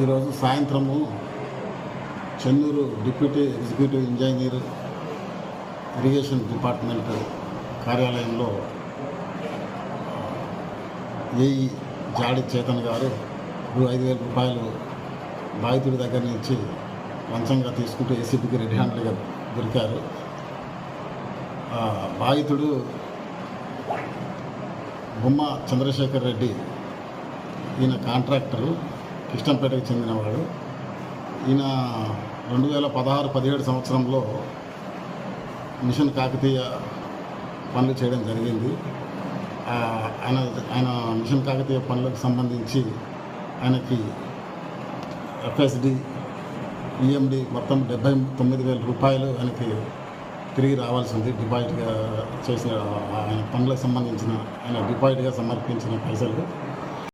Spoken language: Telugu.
ఈరోజు సాయంత్రము Chennur deputy executive engineer irrigation department కార్యాలయంలో ఏఈ జాడి చేతన్ గారు 5,000 రూపాయలు బాధితుడి దగ్గర నుంచి లంచంగా తీసుకుంటూ ఏసీబీకి రెడ్ హ్యాండెడ్గా దొరికారు. బాధితుడు బొమ్మ చంద్రశేఖర్ రెడ్డి, ఈయన కాంట్రాక్టరు, కిష్టంపేటకు చెందినవాడు. ఈయన 2016-17 సంవత్సరంలో మిషన్ కాకతీయ పనులు చేయడం జరిగింది. ఆయన మిషన్ కాకతీయ పనులకు సంబంధించి ఆయనకి ఎఫ్ఎస్డి, ఈఎండి మొత్తం 79,000 రూపాయలు ఆయనకి తిరిగి రావాల్సి ఉంది. డిపాజిట్గా చేసిన ఆయన పనులకు సంబంధించిన ఆయన డిపాజిట్గా సమర్పించిన పైసలు